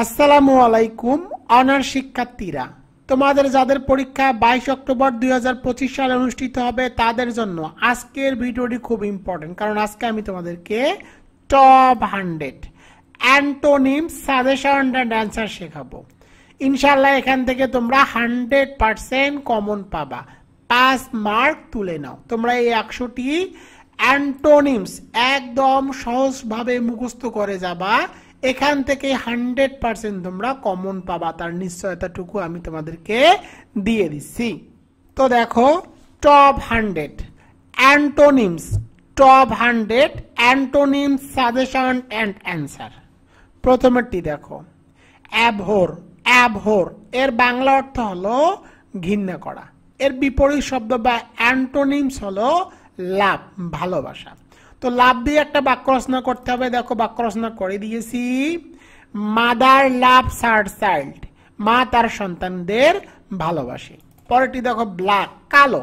আসসালামু আলাইকুম অনার্স শিক্ষার্থীরা, তোমাদের যাদের পরীক্ষা 22 অক্টোবর 2025 সালে অনুষ্ঠিত হবে তাদের জন্য আজকের ভিডিওটি খুব ইম্পর্টেন্ট। কারণ আজকে আমি তোমাদেরকে top 100 antonym suggestion and answer শেখাবো। ইনশাআল্লাহ এখান থেকে তোমরা 100% কমন পাবা, 5 মার্ক তুলে নাও। তোমরা এই 100টি অ্যান্টোনিমস একদম সহজভাবে মুখস্থ করে যাবা, এখান থেকে 100% তোমরা কমন পাবা, তার নিশ্চয়তাটুকু আমি তোমাদেরকে দিয়ে দিচ্ছি। তো দেখো, top 100 antonyms, top 100 antonyms suggestion and answer. প্রথমেরটি দেখো, অ্যাবহর। অ্যাবহর এর বাংলা অর্থ হলো ঘৃণা করা। এর বিপরীত শব্দ বা অ্যান্টোনিমস হলো লাভ, ভালোবাসা। তো লাভ দিয়ে একটা বাক্য রচনা করতে হবে। দেখো, বাক্য রচনা করে দিয়েছি। মাদার লাভস হার চাইল্ড, মা তার সন্তানদের ভালোবাসে। পরেরটি দেখো, ব্ল্যাক, কালো।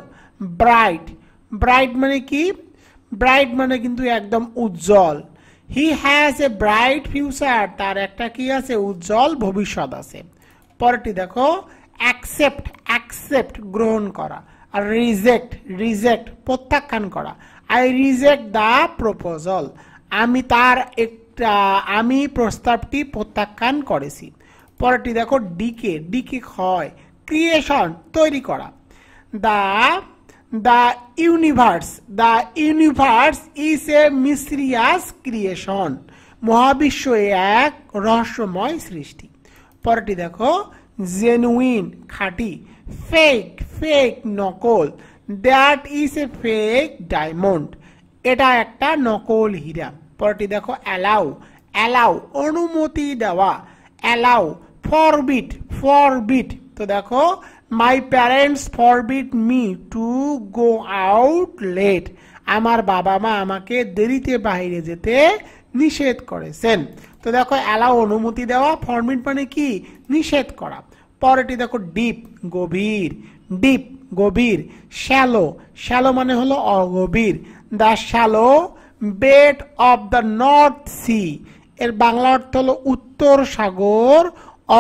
ব্রাইট, ব্রাইট মানে কি? ব্রাইট মানে কিন্তু একদম উজ্জ্বল। He has a bright future, তার একটা কি আছে? উজ্জ্বল ভবিষ্যৎ আছে। পরেরটি দেখো, অ্যাকসেপ্ট। অ্যাকসেপ্ট গ্রহণ করা। আর রিজেক্ট, রিজেক্ট প্রত্যাখ্যান করা। আই রিজেক্ট দ্য প্রপোজাল, আমি প্রস্তাবটি প্রত্যাখ্যান করেছি। পরেরটি দেখো, ডিকে। ডিকে হয় ক্রিয়েশন, তৈরি করা। The universe is a mysterious creation, মহাবিশ্ব এক রহস্যময় সৃষ্টি। পরেরটি দেখো, জেনুইন, খাঁটি। ফেক নকল। That is a fake diamond, এটা একটা নকল হীরা। পরেরটি দেখো, অ্যালাউ অনুমতি দেওয়া। Allow, forbid. তো দেখো, my parents forbid me to go out late, আমার বাবা মা আমাকে দেরিতে বাইরে যেতে নিষেধ করেছেন। তো দেখো, অ্যালাউ অনুমতি দেওয়া, ফরবিট মানে কি? নিষেধ করা। পরেরটি দেখো, ডিপ, গভীর। ডিপ গভীর। শ্যালো মানে হলো অগভীর। The shallow bed of the North Sea, এর বাংলা অর্থ হলো উত্তর সাগর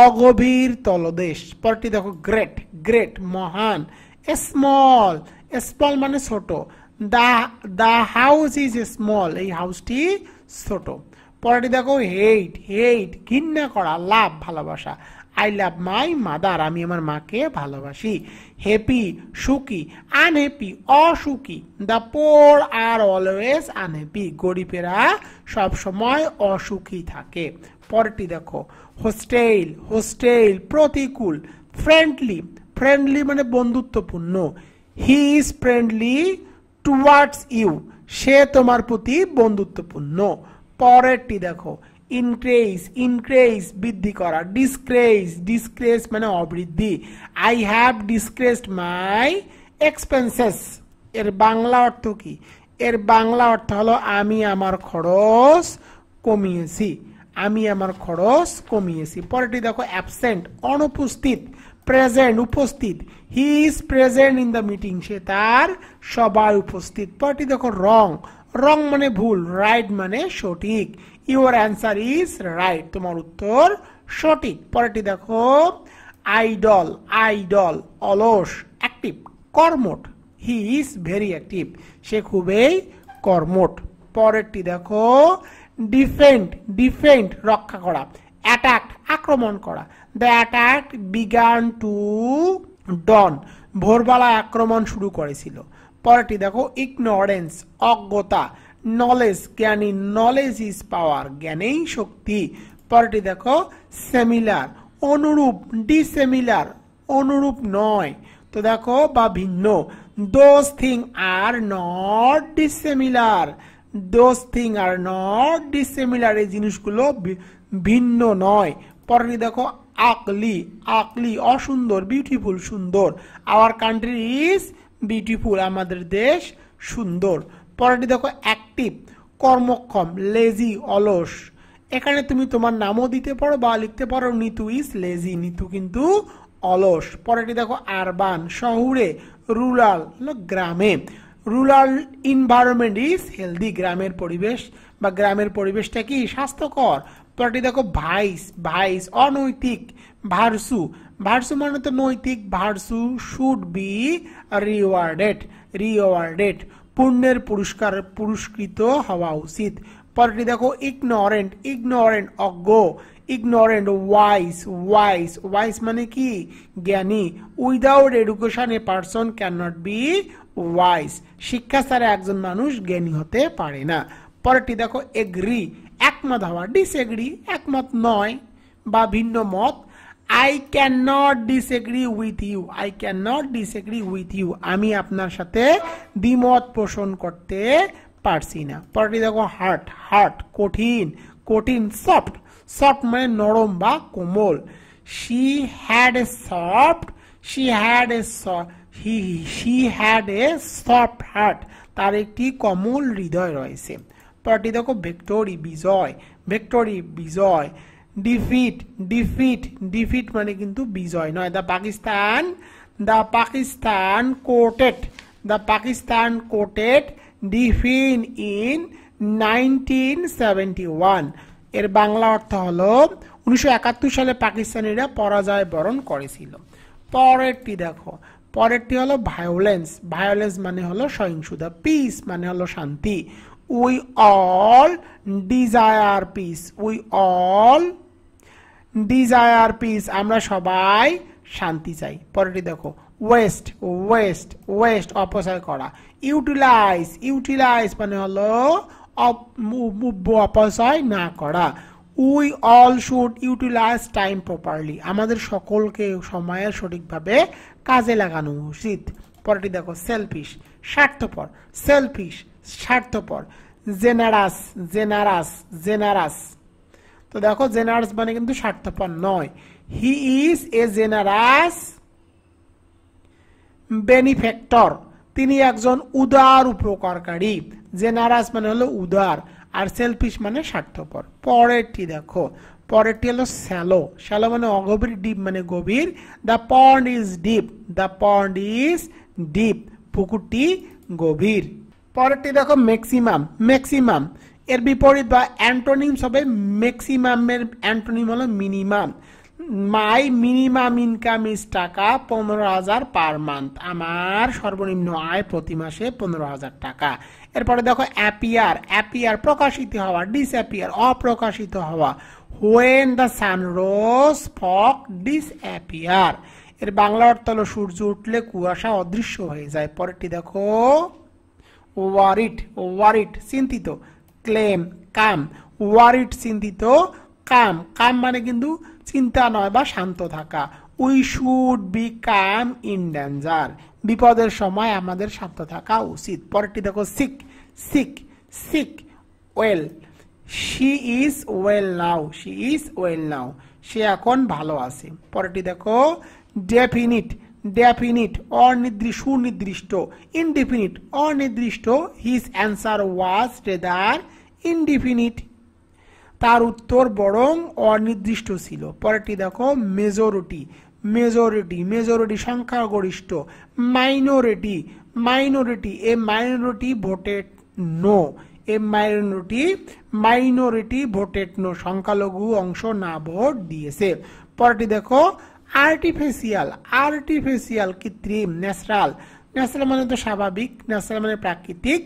অগভীর তলদেশ। পরেরটি দেখো, গ্রেট মহান। স্মল মানে ছোট। দ্য হাউস ইজ স্মল, এই হাউসটি ছোট। পরেরটি দেখো, হেট ঘৃণা করা। লাভ, ভালোবাসা। আই লাভ মাই মাদার, আমি আমার মাকে ভালোবাসি। হ্যাপি, সুখী। আনহ্যাপি, অসুখী। The poor are always unhappy, গরিবেরা সব সময় অসুখী থাকে। পরেরটি দেখো, হোস্টেল প্রতিকূল। ফ্রেন্ডলি মানে বন্ধুত্বপূর্ণ। He is friendly towards you, সে তোমার প্রতি বন্ধুত্বপূর্ণ। পরেরটি দেখো, ইনক্রেজ বৃদ্ধি করা। ডিসক্রেস মানে অবৃদ্ধি। আই হ্যাভ ডিসক্রেসড মাই এক্সপেন্সেস, এর বাংলা অর্থ কি? এর বাংলা অর্থ হলো আমি আমার খরচ কমিয়েছি। পরেরটি দেখো, অ্যাবসেন্ট অনুপস্থিত। প্রেজেন্ট উপস্থিত। He is present in the meeting, সে তার সবাই উপস্থিত। পরেরটি দেখো, রং মানে ভুল। রাইট মানে সঠিক। ইউর অ্যান্সার ইজ রাইট, তোমার উত্তর সঠিক। পরেরটি দেখো, আইডল অলস। অ্যাক্টিভ কর্মঠ। হি ইজ ভেরি অ্যাক্টিভ, সে খুবই কর্মঠ। পরেরটি দেখো, ডিফেন্ড রক্ষা করা। অ্যাটাক আক্রমণ করা। দ্য অ্যাটাক বিগান টু ডন, ভোরবেলায় আক্রমণ শুরু করেছিল। পরেরটি দেখো, ইগনোরেন্স অজ্ঞতা। নলেজ জ্ঞানী। নলেজ ইজ পাওয়ার, জ্ঞানেই শক্তি। পরেরটি দেখো, সিমিলার অনুরূপ। ডিসিমিলার অনুরূপ নয়। তো দেখো, বা ভিন্ন। Those thing are not dissimilar, এই জিনিসগুলো ভিন্ন নয়। পরেরটি দেখো, আকলি অসুন্দর। বিউটিফুল সুন্দর। আওয়ার কান্ট্রি ইজ বিউটিফুল, আমাদের দেশ সুন্দর। পরেরটি দেখো, অ্যাক্টিভ কর্মক্ষম। লেজি অলস, এখানে তুমি তোমার নামও দিতে পারো বা লিখতে পারো নিতু ইজ লেজি, নিতু কিন্তু অলস। পরেরটি দেখো, আরবান শহুরে। রুরাল গ্রামে। রুরাল এনভায়রনমেন্ট ইজ হেলদি, গ্রামের পরিবেশ বা গ্রামের পরিবেশটা কি? স্বাস্থ্যকর। পরটি দেখো ভাইস, ভাইস অনৈতিক, ভার্সু, ভার্সু মানে তো নৈতিক, virtue should be rewarded, rewarded পুণ্যের পুরস্কার, পুরস্কৃত হওয়া উচিত। পরটি দেখো ইগনোরেন্ট, ইগনোরেন্ট অজ্ঞ, ইগনোরেন্ট ওয়াইস, ওয়াইস, ওয়াইস মানে কি জ্ঞানী, without education a person can not be wise, শিক্ষা ছাড়া একজন মানুষ জ্ঞানী হতে পারে না। পরেরটি দেখো এগ্রি, একমত হওয়া, ডিসএগ্রি একমত নয় বা ভিন্ন মত, I cannot disagree with you, I cannot disagree with you, আমি আপনার সাথে দ্বিমত পোষণ করতে পারছি না। পরেরটি দেখো হার্ট, হার্ট কঠিন, কঠিন সফট, সফট মানে নরম বা কোমল, she had a soft, she had a she had a soft heart, তার একটি কোমল হৃদয় রয়েছে। পরেরটি দেখো ভিক্টোরি বিজয়, ভিক্টোরি বিজয়, ডিফিট, ডিফিট, ডিফিট মানে কিন্তু বিজয় নয়। The Pakistan, the Pakistan courted, the Pakistan courted defeat in 1971, এর বাংলা অর্থ হলো 1971 সালে পাকিস্তানিরা পরাজয় বরণ করেছিল। পরেরটি দেখো, পরেরটি হলো ভায়োলেন্স, ভায়োলেন্স মানে হলো সহিংসতা, পিস মানে হলো শান্তি, we all desire piece, we all desire piece, আমরা সবাই শান্তি চাই। পরেরটি দেখো ওয়েস্ট, ওয়েস্ট, ওয়েস্ট অপচয় করা, ইউটিলাইজ, ইউটিলাইজ মানে হলো অপচয় না করা, we all should utilize time properly, আমাদের সকলকে সময়ের সঠিকভাবে কাজে লাগানো উচিত। পরেরটি দেখো সেলফিশ, স্বার্থপর, সেলফিশ স্বার্থপর, জেনারাস, জেনারাস, জেনারাস, তো দেখো জেনারাস মানে কিন্তু স্বার্থপর নয়, হি ইজ এ জেনারাস বেনিফ্যাক্টর, তিনি একজন উদার উপকারকারী, জেনারাস মানে হলো উদার, আর সেলফিশ মানে স্বার্থপর। পরেরটি দেখো, পরেরটি হলো শ্যালো, শ্যালো মানে অগভীর, ডিপ মানে গভীর, the pond is deep, the pond is deep, পুকুরটি গভীর। পরেরটি দেখো ম্যাক্সিমাম, ম্যাক্সিমাম এর বিপরীত বা অ্যান্টোনিমস হবে ম্যাক্সিমামের অ্যান্টোনিম হলো minimum, my minimum income is টাকা 15,000 পার মান্থ, আমার সর্বনিম্ন আয় প্রতি মাসে 15,000 টাকা। এরপরে দেখো অ্যাপিয়ার, অ্যাপিয়ার প্রকাশিত হওয়া, ডিসঅ্যাপিয়ার অপ্রকাশিত হওয়া, when the sun rose fog disappear, এর বাংলা অর্থ হলো সূর্য উঠলে কুয়াশা অদৃশ্য হয়ে যায়। পরেরটি দেখো ওয়ারিড, ওয়ারিড চিন্তিত, ক্লেম কাম, ওয়ারিড চিন্তিত, কাম, কাম মানে কিন্তু চিন্তা নয় বা শান্ত থাকা, we should be calm in danger, বিপদের সময় আমাদের শান্ত থাকা উচিত। পরেরটি দেখো sick, sick, sick well, she is well now, she is well now, সে এখন ভালো আছে। পরেরটি দেখো ডেফিনিট, ডেফিনিট অনির্দিষ্ট, সুনির্দিষ্ট, ইনডিফিনিট অনির্দিষ্ট, হিজ অ্যান্সার ওয়াজ রেদার ইনডিফিনিট, তার উত্তর বরং অনির্দিষ্ট ছিল। পরেরটি দেখো মেজরিটি, মেজরিটি, মেজরিটি সংখ্যাগরিষ্ঠ, মাইনরিটি, মাইনরিটি এ মাইনরিটি ভোটেড নো, এ মাইনরিটি, মাইনরিটি ভোটেড নো, সংখ্যালঘু অংশ না ভোট দিয়েছে। পরেরটি দেখো আর্টিফিশিয়াল, আর্টিফিশিয়াল কৃত্রিম, ন্যাচারাল, ন্যাচারাল মানে তো স্বাভাবিক, ন্যাচারাল মানে প্রাকৃতিক,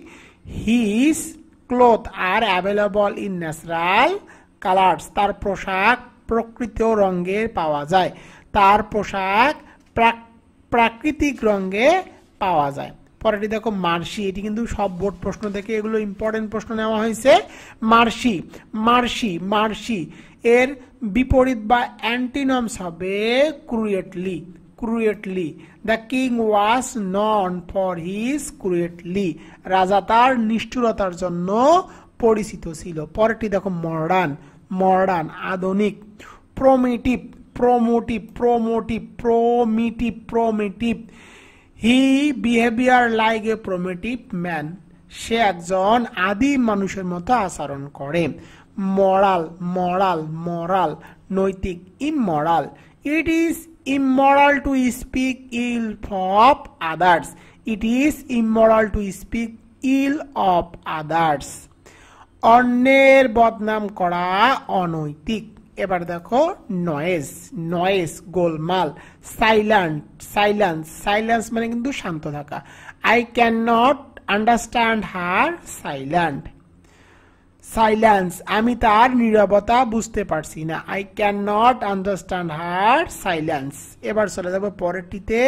his cloth R available in natural colours, তার পোশাক প্রকৃত রঙে পাওয়া যায়, তার পোশাক প্রাকৃতিক রঙে পাওয়া যায়। পরেরটি দেখো মার্সি, এটি কিন্তু সব বোর্ড প্রশ্ন থেকে এগুলো ইম্পর্টেন্ট প্রশ্ন নেওয়া হয়েছে। মার্সি, মার্সি, মার্সি এর বিপরীত বা অ্যান্টিনমস হবে ক্রুয়েটলি, ক্রুয়েটলি, the king was known for his ক্রুয়েটলি, রাজা তার নিষ্ঠুরতার জন্য পরিচিত ছিল। পরেরটি দেখো মডার্ন, মডার্ন আধুনিক, প্রোমিটিভ, প্রোমোটিভ, প্রোমোটিভ, প্রোমিটিভ, প্রোমিটিভ, হি বিহেভিয়ার লাইক এ প্রোমিটিভ ম্যান, সে একজন আদিম মানুষের মতো আচরণ করে। মরাল, মরাল, মরাল নৈতিক, immoral, it is immoral to speak ill of others, it is immoral to speak ill of others. অন্যের বদনাম করা অনৈতিক। এবার দেখো নয়েজ, নয়েজ গোলমাল। সাইলেন্ট, সাইলেন্স, সাইলেন্স মানে কিন্তু শান্ত থাকা। I can not understand her silent. Silence, আমি তার নীরবতা বুঝতে পারছি না। I can not understand her silence. এবার চলে যাবো পরেরটিতে।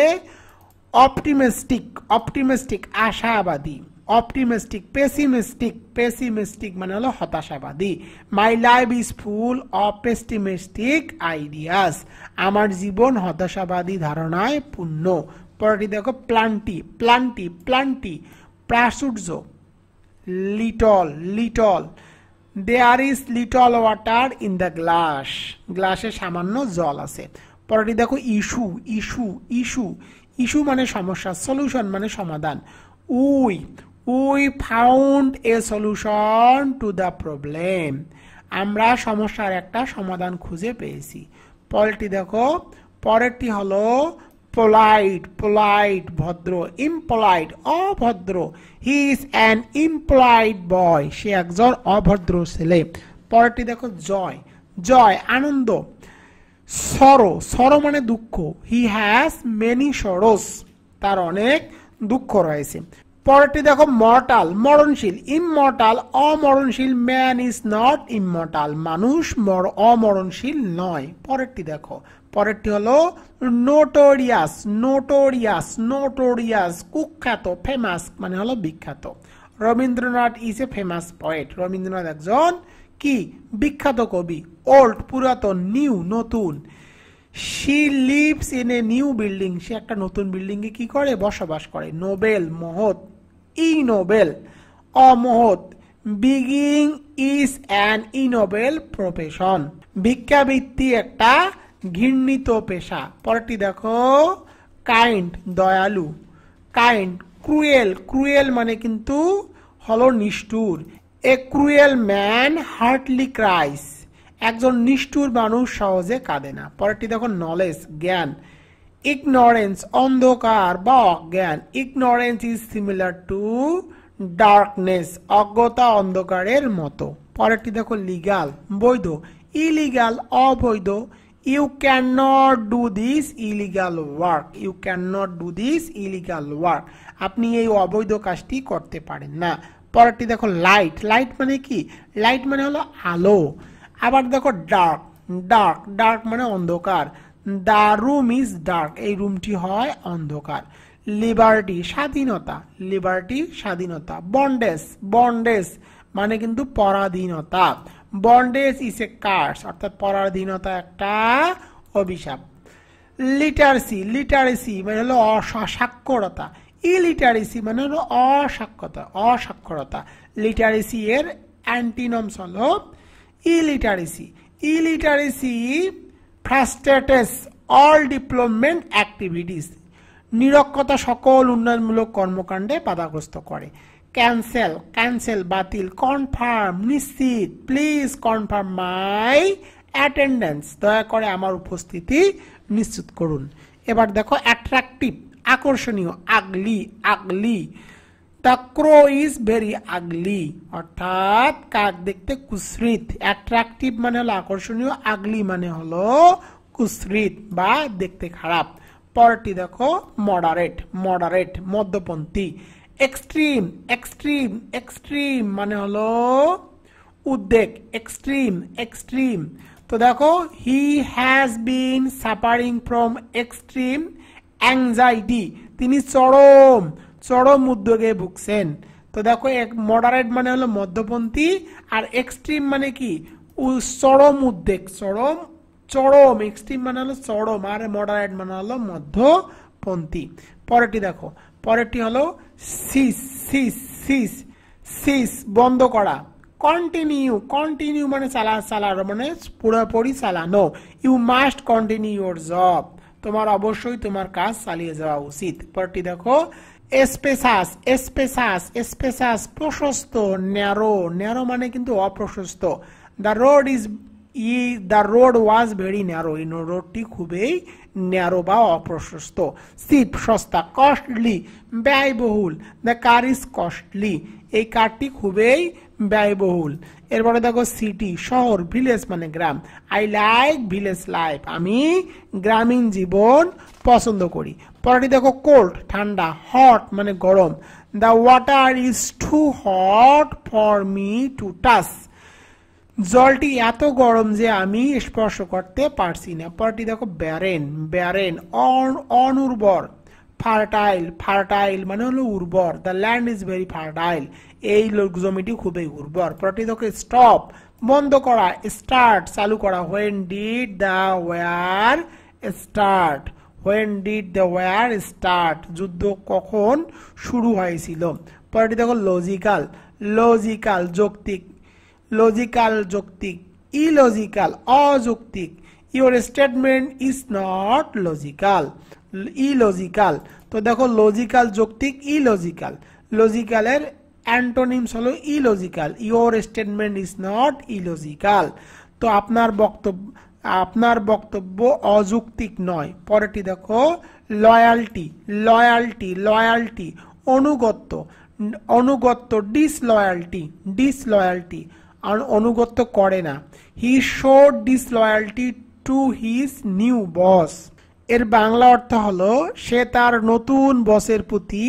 অপটিমিস্টিক, অপটিমিস্টিক আশাবাদী। অপটিমিস্টিক, পেসিমিস্টিক, পেসিমিস্টিক মানে হলো হতাশাবাদী। My life is full of pessimistic ideas. আমার জীবন হতাশাবাদী ধারণায় পূর্ণ। পরেরটি দেখো প্লান্টি, প্লান্টি, প্লান্টি প্রাচুর্য। Little, little, there is little water in the glass. গ্লাসে সামান্য জল আছে। পরেরটি দেখো ইস্যু, ইস্যু, ইস্যু, ইস্যু মানে সমস্যা, সলিউশন মানে সমাধান। We found a solution to the problem. আমরা সমস্যার একটা সমাধান খুঁজে পেয়েছি। পরেরটি দেখো, পরেরটি হলো পোলাইট, পোলাইট ভদ্র। ইমপোলাইট অভদ্র। হি ইজ অ্যান ইমপোলাইট বয়। সে একজন অভদ্র ছেলে। পরেরটি দেখো জয়, জয় আনন্দ। সরো, সরো মানে দুঃখ। He has many sorrows. তার অনেক দুঃখ রয়েছে। পরেরটি দেখো মর্টাল, মরণশীল। ইমমর্টাল অমরণশীল। Man is not immortal. মানুষ অমরণশীল নয়। পরেরটি দেখো, পরেরটি হলো নোটোরিয়াস, নোটোরিয়াস, নোটোরিয়াস কুখ্যাত। ফেমাস মানে হলো বিখ্যাত। Rabindranath is a famous poet. Rabindranath একজন কি বিখ্যাত কবি। ওল্ড পুরাতন। নিউ নতুন। She lives in a new building. সে একটা নতুন বিল্ডিং এ কি করে বসবাস করে। নোবেল মহৎ। ইনোবেল অমহৎ। বিগিং ইজ অ্যান ইনোবেল প্রফেশন। ভিক্ষাবৃত্তি একটা ঘৃণিত পেশা। পরেরটি দেখো কাইন্ড দয়ালু। কাইন্ড। ক্রুয়েল, ক্রুয়েল মানে কিন্তু হলো নিষ্ঠুর। এ ক্রুয়েল ম্যান হার্টলি ক্রাইস। একজন নিষ্ঠুর মানুষ সহজে কাঁদে না। পরেরটি দেখো নলেজ জ্ঞান। ইগনোরেন্স অন্ধকার বা অজ্ঞান। Ignorance is similar to darkness. অজ্ঞতা অন্ধকারের মতো। পরেরটি দেখো লিগাল বৈধ। ইলিগাল অবৈধ। You can not do this illegal work. You can not do this illegal work. আপনি এই অবৈধ কাজটি করতে পারেন না। পরেরটি দেখো লাইট। লাইট মানে কি? লাইট মানে হলো আলো। আবার দেখো ডার্ক, ডার্ক, ডার্ক মানে অন্ধকার। The room is dark. এই রুমটি হয় অন্ধকার। লিবার্টি স্বাধীনতা। লিবার্টি স্বাধীনতা। বন্ডেজ, বন্ডেজ মানে কিন্তু পরাধীনতা। বন্ডেজ ইজ এ কার্স অর্থাৎ পরাধীনতা একটা অভিশাপ। লিটারেসি, লিটারেসি মানে হলো অসাক্ষরতা। ইলিটারেসি মানে হলো অসাক্ষরতা, অসাক্ষরতা। লিটারেসি এর অ্যান্টিনমস হলো illiteracy. Illiteracy frustrates all development activities. নিরক্ষরতা সকল উন্নয়নমূলক কর্মকাণ্ডে বাধাগ্রস্ত করে। ক্যান্সেল, ক্যান্সেল বাতিল। কনফার্ম নিশ্চিত। Please confirm my attendance. দয়া করে আমার উপস্থিতি নিশ্চিত করুন। এবার দেখো অ্যাট্রাকটিভ আকর্ষণীয়। আগলি, আগলি। দ্য ক্রো ইজ ভেরি আগলি অর্থাৎ কাক দেখতে কুৎসিত। অ্যাট্রাকটিভ মানে হলো আকর্ষণীয়। আগলি মানে হলো কুৎসিত বা দেখতে খারাপ। পরেরটি দেখো মডারেট, মডারেট মধ্যপন্থী। এক্সট্রিম, এক্সট্রিম, এক্সট্রিম মানে হলো উদ্বেগ। Extreme, extreme. তো দেখো he has been suffering from extreme anxiety. তিনি চরম চরম উদ্বেগে ভুগছেন। তো দেখো মডারেট মানে হলো মধ্যপন্থী আর এক্সট্রিম মানে কি চরম উদ্বেগ। চরম, চরম। এক্সট্রিম মানে হলো চরম আর মডারেট মানে হলো মধ্যপন্থী। পরেরটি দেখো, পরেরটি হলো সিস, সিস, সিস, সিস বন্ধ করা। কন্টিনিউ, কন্টিনিউ মানে চালানো মানে পুরোপুরি চালানো। You must continue your job. তোমার অবশ্যই তোমার কাজ চালিয়ে যাওয়া উচিত। পরেরটি দেখো স্পেসাস, স্পেসাস, স্পেসাস প্রশস্ত। ন্যারো, ন্যারো মানে কিন্তু অপ্রশস্ত। The road is the road was very narrow. এই রোডটি খুবই ন্যারো বা অপ্রশস্ত। চিপ সস্তা। কস্টলি ব্যয়বহুল। The car is costly. এই কারটি খুবই ব্যয়বহুল। এরপরে দেখো সিটি শহর, ভিলেজ মানে গ্রাম, আই লাইক ভিলেজ লাইফ, আমি গ্রামীণ জীবন পছন্দ করি। পরেরটি দেখো কোল্ড ঠান্ডা, হট মানে গরম, the water is too hot for me to touch, জলটি এত গরম যে আমি স্পর্শ করতে পারছি না। পরেরটি দেখো ব্যারেন, ব্যারেন অনুর্বর, ফার্টাইল, ফার্টাইল মানে হলো উর্বর, the land is very fertile, এই জমিটি খুবই উর্বর। পরেরটি দেখো স্টপ বন্ধ করা, স্টার্ট চালু করা, when did the war start, when did the war start, যুদ্ধ কখন শুরু হয়েছিল। পরেরটি দেখো লজিক্যাল, লজিক্যাল যৌক্তিক, লজিক্যাল যৌক্তিক, ইলজিক্যাল অযৌক্তিক, your statement is not logical, illogical. তো দেখো লজিক্যাল যৌক্তিক ইলজিক্যাল, লজিক্যালের অ্যান্টোনিমস হলো illogical, your statement is not illogical. তো আপনার বক্তব্য অযৌক্তিক নয়। পরেরটি দেখো লয়ালটি, লয়ালটি, লয়ালটি অনুগত্য, অনুগত্য, ডিসলয়ালটি, ডিসলয়ালটি অনুগত্য করে না, he showed disloyalty to his new বস। এর বাংলা অর্থ হলো সে তার নতুন বসের প্রতি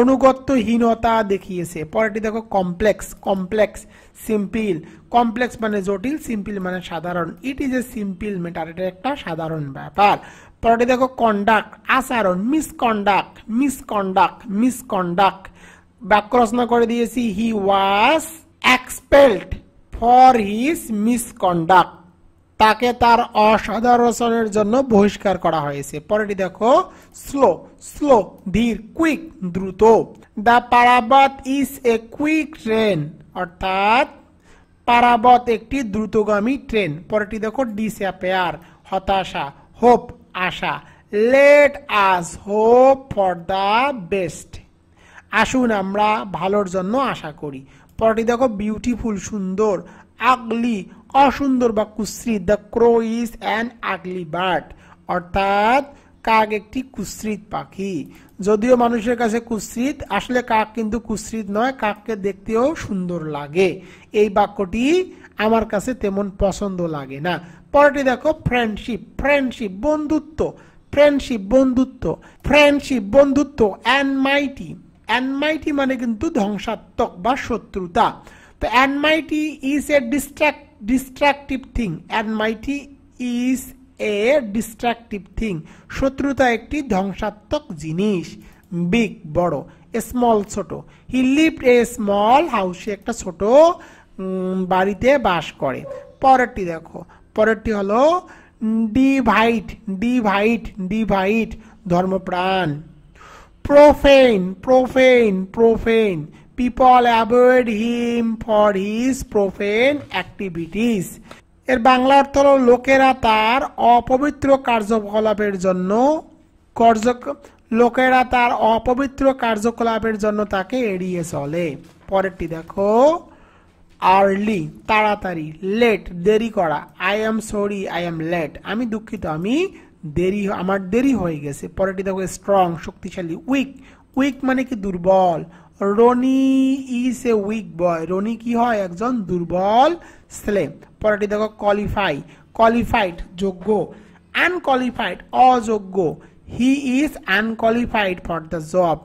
অনুগত্যহীনতা দেখিয়েছে। পরেরটি দেখো কমপ্লেক্স, কমপ্লেক্স সিম্পল, কমপ্লেক্স মানে জটিল, সিম্পল মানে সাধারণ, it is a simple matter, এটা একটা সাধারণ ব্যাপার। পরেরটি দেখো কন্ডাক্ট আচরণ, মিসকন্ডাক্ট, মিসকন্ডাক্ট, মিসকন্ডাক্ট বাক্য রচনা করে দিয়েছি, he was expelled for his misconduct, তাকে তার অসাধারণের জন্য বহিষ্কার করা হয়েছে। পরেরটি দেখো স্লো, স্লো ধীর, কুইক দ্রুত, the Parabat is a quick train, অর্থাৎ পারাবত একটি দ্রুতগামী ট্রেন। পরেরটি দেখো ডিসঅ্যাপিয়ার হতাশা, হোপ আশা, let us hope for the best, আসুন আমরা ভালোর জন্য আশা করি। পরেরটি দেখো বিউটিফুল সুন্দর, আগলি অসুন্দর বা কুৎসিত, the crow is an ugly bird, অর্থাৎ কাক একটি কুৎসিত পাখি। যদিও মানুষের কাছে কুৎসিত, আসলে কাক কিন্তু কুৎসিত নয়, কাককে দেখতেও সুন্দর লাগে। এই বাক্যটি আমার কাছে তেমন পছন্দ লাগে না। পরেরটি দেখো ফ্রেন্ডশিপ, ফ্রেন্ডশিপ বন্ধুত্ব, ফ্রেন্ডশিপ বন্ধুত্ব, ফ্রেন্ডশিপ বন্ধুত্ব, অ্যানমাইটি, অ্যানমাইটি মানে কিন্তু ধ্বংসাত্মক বা শত্রুতা। তো enmity is a destructive thing, enmity is a destructive thing, শত্রুতা একটি ধ্বংসাত্মক জিনিস। বিগ বড়, স্মল ছোট, he lived a small house, একটা ছোট বাড়িতে বাস করে। পরেরটি দেখো, পরেরটি হলো ডিভাইড, ডিভাইড, ডিভাইড ধর্মপ্রাণ। প্রোফেন, প্রোফেন, প্রোফেন, people avoid him for his profane activities, এর বাংলা অর্থ হলো লোকেরা তার অপবিত্র কার্যকলাপের জন্য লোকেরা তার অপবিত্র কার্যকলাপের জন্য তাকে এড়িয়ে চলে। পরেরটি দেখো আর্লি তাড়াতাড়ি, লেট দেরি করা, I am sorry I am late, আমি দুঃখিত আমি দেরি, আমার দেরি হয়ে গেছে। পরেরটি দেখো স্ট্রং শক্তিশালী, উইক, উইক মানে কি দুর্বল, রনি ইজ এ উইক বয়, রনি কি হয় একজন দুর্বল ছেলে। পরেরটি দেখো কোয়ালিফাই, কোয়ালিফাইড যোগ্য, আনকোয়ালিফাইড অযোগ্য, he is unqualified for the job,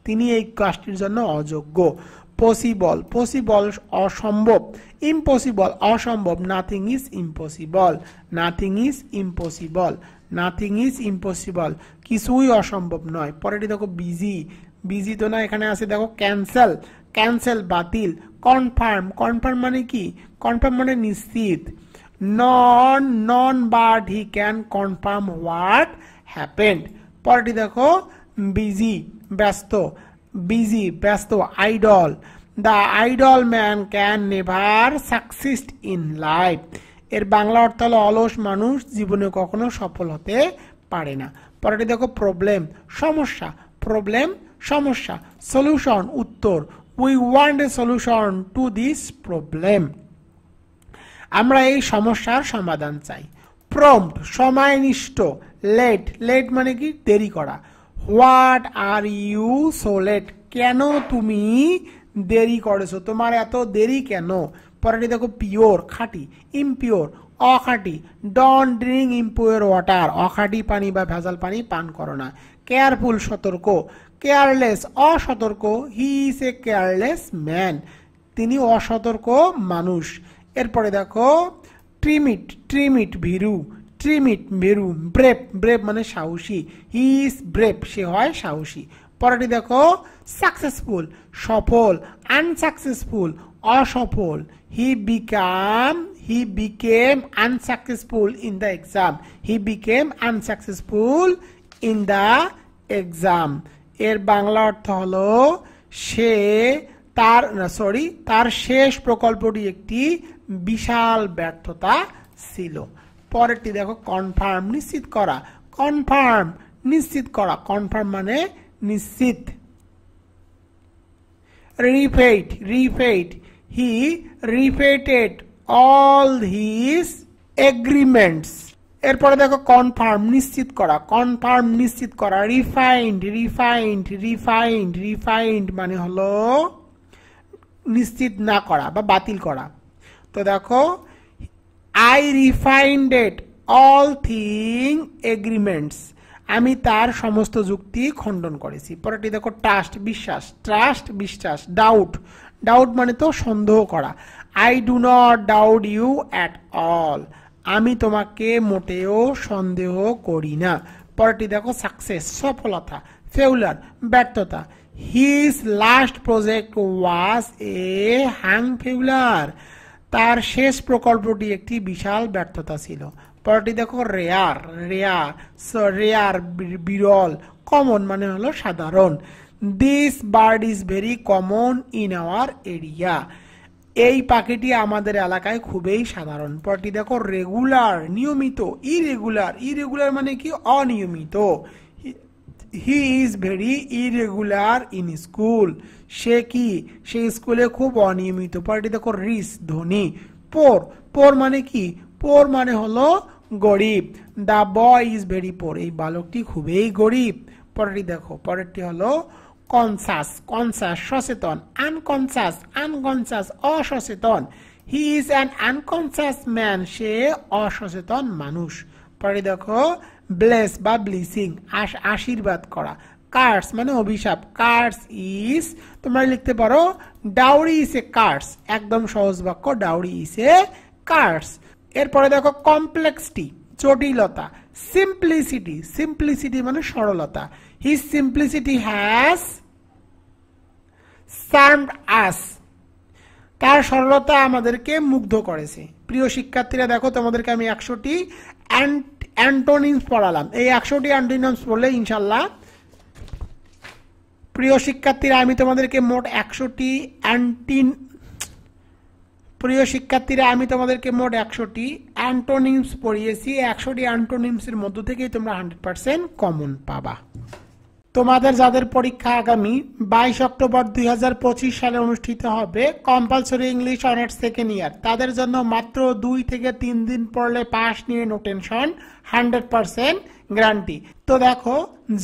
তিনি এই কাজটির জন্য অযোগ্য। পসিবল, পসিবল অসম্ভব, ইম্পসিবল অসম্ভব, nothing is impossible, nothing is impossible, nothing is impossible কিছুই অসম্ভব নয়। পরেরটি দেখো বিজি, বিজি তো না, এখানে আছে দেখো ক্যান্সেল, ক্যান্সেল বাতিল। কনফার্ম, কনফার্ম মানে কি, কনফার্ম মানে নিশ্চিত। None, none but he can confirm what happened. পরেরটি দেখো বিজি ব্যস্ত, বিজি ব্যস্ত। Idle, the idle man can never succeed in life, এর বাংলা অর্থ হলো অলস মানুষ জীবনে কখনো সফল হতে পারে না। পরেরটি দেখো প্রবলেম সমস্যা, প্রবলেম সমস্যা। সলিউশন উত্তর, we want a solution to this problem, আমরা এই সমস্যার সমাধান চাই। প্রম্পট সময়নিষ্ঠ, লেট, লেট মানে কি দেরি করা। What are you so late, কেন তুমি দেরি করেছো, তোমার এত দেরি কেন। পরেরটি দেখো পিওর খাঁটি, ইমপিওর অখাঁটি, ডোন্ট ড্রিঙ্ক ইমপিওর ওয়াটার, অখাঁটি পানি বা ভেজাল পানি পান করো না। কেয়ারফুল সতর্ক, কেয়ারলেস অসতর্ক, he is a careless man, তিনি অসতর্ক মানুষ। এরপরে দেখো ট্রিমিট, ট্রিমিট ভীরু, ট্রিমিট ভীরু, ব্রেভ, ব্রেভ মানে সাহসী, হি ইজ ব্রেভ সে হয় সাহসী। পরেরটি দেখো সাকসেসফুল সফল, আনসাকসেসফুল অসফল, he became unsuccessful in the exam, he became unsuccessful in the exam. এর বাংলা অর্থ হলো সে তার শেষ প্রকল্পটি একটি বিশাল ব্যর্থতা ছিল। পরেরটি দেখো কনফার্ম নিশ্চিত করা, কনফার্ম নিশ্চিত করা, কনফার্ম মানে নিশ্চিত। রিফেট, রিফেট, হি রিফেটেড অল হিজ এগ্রিমেন্টস। এরপরে দেখো কনফার্ম নিশ্চিত করা, কনফার্ম নিশ্চিত করা। রিফাইন্ড, রিফাইন্ড, রিফাইন্ড, রিফাইন্ড মানে হলো নিশ্চিত না করা বা বাতিল করা। তো দেখো আই রিফাইন্ডেড অল থিং এগ্রিমেন্টস, আমি তার সমস্ত যুক্তি খণ্ডন করেছি। পরেরটি দেখো ট্রাস্ট বিশ্বাস, ট্রাস্ট বিশ্বাস। ডাউট, ডাউট মানে তো সন্দেহ করা। I do not doubt you at all, আমি তোমাকে মোটেও সন্দেহ করি না। পরেরটি দেখো সাকসেস সফলতা, ফেউলার ব্যর্থতা। হিজ লাস্ট প্রজেক্ট ওয়াজ এ হ্যাং ফেউলার, তার শেষ প্রকল্পটি একটি বিশাল ব্যর্থতা ছিল। পরেরটি দেখো রেয়ার, রেয়ার রেয়ার বিরল, কমন মানে হলো সাধারণ। This bird is very common in our area, এই পাখিটি আমাদের এলাকায় খুবই সাধারণ। পরেরটি দেখো রেগুলার নিয়মিত, ইরেগুলার, ইরেগুলার মানে কি অনিয়মিত। He is very irregular in school, সে কি সে স্কুলে খুব অনিয়মিত। পরেরটি দেখো রিচ ধনী। পোর, পোর মানে কি পোর মানে হলো গরিব। দা বয় ইজ ভেরি পোর, এই বালকটি খুবই গরিব। পরেরটি দেখো পরেরটি হলো কনসাস, কনসাস সচেতন। আনকনসাস, আনকনসাস অসচেতন। He is an unconscious man, সে অসচেতন মানুষ। পরে দেখো ব্লেস বা ব্লিসিং আশীর্বাদ করা। কার্স মানে অভিশাপ, কার্স ইজ তোমরা লিখতে পারো ডাউরি ইজ এ কার্স, একদম সহজ বাক্য, ডাউরি ইজ এ কার্স। এরপরে দেখো কমপ্লেক্সিটি জটিলতা। সিম্পলিসিটি, সিম্পলিসিটি মানে সরলতা। হিজ সিম্পলিসিটি হ্যাজ চার্মড আস, তার সরলতা আমাদেরকে মুগ্ধ করেছে। প্রিয় শিক্ষার্থীরা দেখো তোমাদেরকে আমি 100টি অ্যান্টোনিমস পড়ালাম, এই 100টি অ্যান্টোনিমস পড়লে ইনশাল্লাহ প্রিয় শিক্ষার্থীরা আমি তোমাদেরকে মোট 100টি অ্যান্টোনিমস পড়িয়েছি। 100টি অ্যান্টোনিমসের মধ্য থেকেই তোমরা 100% কমন পাবা। তোমাদের যাদের পরীক্ষা আগামী 22 অক্টোবর 2025 সালে অনুষ্ঠিত হবে, compulsory English honours second year, তাদের জন্য মাত্র 2 থেকে 3 দিন পড়লে পাস নিয়ে নো টেনশন, 100% গ্যারান্টি। তো দেখো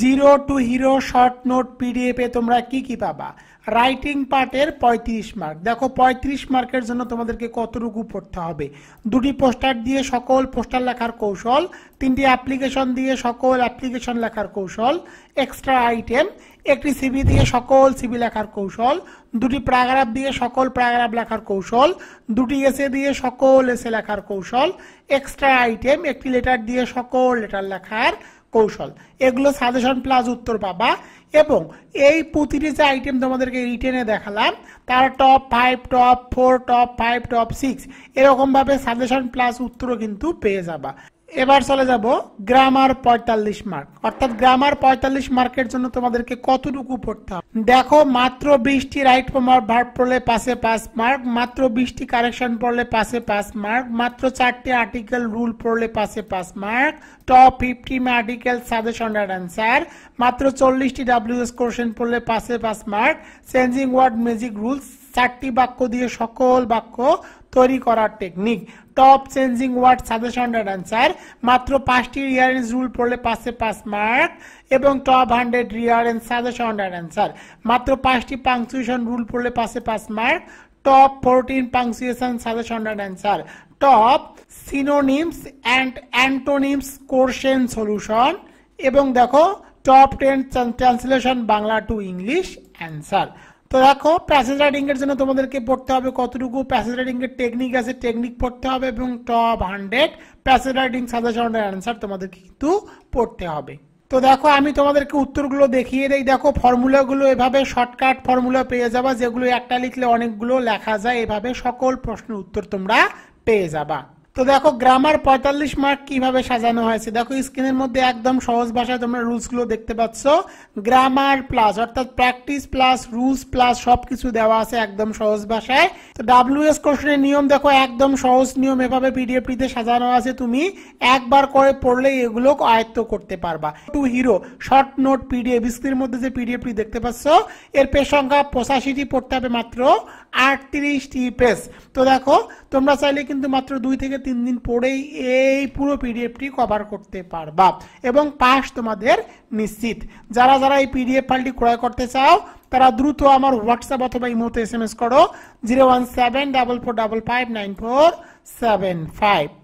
0 to hero short note PDF এ তোমরা কি কি পাবা। রাইটিং পার্টের 35 মার্ক। দেখো 35 মার্কের জন্য তোমাদেরকে কতটুকু পড়তে হবে। 2টি পোস্টার দিয়ে সকল পোস্টার লেখার কৌশল, 3টি অ্যাপ্লিকেশন দিয়ে সকল অ্যাপ্লিকেশন লেখার কৌশল, এক্সট্রা আইটেম, একটি সিভি দিয়ে সকল সিভি লেখার কৌশল, 2টি প্যারাগ্রাফ দিয়ে সকল প্যারাগ্রাফ লেখার কৌশল, 2টি এসে দিয়ে সকল এসে লেখার কৌশল, এক্সট্রা আইটেম, একটি লেটার দিয়ে সকল লেটার লেখার কৌশল। এগুলো সাজেশন প্লাস উত্তর পাবা। এবং এই প্রতিটি যে আইটেম তোমাদেরকে রিটেনে দেখালাম তার টপ 5, টপ 4, টপ 5, টপ 6 এরকম ভাবে সাজেশন প্লাস উত্তরও কিন্তু পেয়ে যাবা। এবার চলে যাব গ্রামার 45 মার্ক, অর্থাৎ গ্রামার 45 মার্কের জন্য তোমাদেরকে কতটুকু পড়তে হবে। দেখো মাত্র 20টি রাইট ভার্ব পড়লে পাশে 5 মার্ক, মাত্র 20টি কারেকশন পড়লে পাশে 5 মার্ক, মাত্র 4টি আর্টিকেল রুল পড়লে পাশে 5 mark, top 50 article suggestion and answer, মাত্র 40টি ডব্লিউএস কোশ্চেন পড়লে পাশে 5 mark, changing word magic rules 4টি বাক্য দিয়ে সকল বাক্য তৈরি করার technique, top changing word suggestion and answer, মাত্র 5টি রিয়ারেন্স রুল পড়লে 5 মার্ক, এবং top 100 rearrange suggestion and answer, মাত্র 5টি পাংচুয়েশন রুল পড়লে 5 mark, top 14 punctuation suggestion and answer, top synonyms and antonyms question solution, এবং দেখো top 10 translation Bangla to English answer. তো দেখো প্যাসেজ রাইটিং এর জন্য তোমাদেরকে পড়তে হবে কতটুকু, প্যাসেজ রাইটিং এর টেকনিক আছে, টেকনিক পড়তে হবে, এবং টপ 100 প্যাসেজ রাইটিং সাজেশন এর অ্যান্সার তোমাদেরকে কিন্তু পড়তে হবে। তো দেখো আমি তোমাদেরকে উত্তরগুলো দেখিয়ে দেই। দেখো ফর্মুলাগুলো এভাবে শর্টকাট ফর্মুলা পেয়ে যাবা, যেগুলো একটা লিখলে অনেকগুলো লেখা যায়, এভাবে সকল প্রশ্নের উত্তর তোমরা পেয়ে যাবা। তো দেখো গ্রামার 45 মার্ক কিভাবে সাজানো হয়েছে, দেখো স্ক্রিনের মধ্যে একদম সহজ ভাষায় তোমরা রুলস গুলো দেখতে পাচ্ছ। গ্রামার প্লাস অর্থাৎ প্র্যাকটিস প্লাস রুলস প্লাস সবকিছু দেওয়া আছে একদম সহজ ভাষায়। তো ডাব্লিউএস কোশ্চেনের নিয়ম দেখো একদম সহজ নিয়ম, এভাবে পিডিএফটিতে সাজানো আছে, তুমি একবার করে পড়লে এগুলো আয়ত্ত করতে পারবা। Two hero short note PDF, স্ক্রিনের মধ্যে যে পিডিএফটি দেখতে পাচ্ছ এর পেজ সংখ্যা 85টি, পড়তে হবে মাত্র 38টি পেজ। তো দেখো তোমরা চাইলে কিন্তু মাত্র 2 থেকে 3 দিন পরেই এই পুরো পিডিএফটি কভার করতে পারবা, এবং পাস তোমাদের নিশ্চিত। যারা যারা এই পিডিএফ ফাইলটি ক্রয় করতে চাও তারা দ্রুত আমার হোয়াটসঅ্যাপ অথবা ইমোতে SMS করো 01744559475।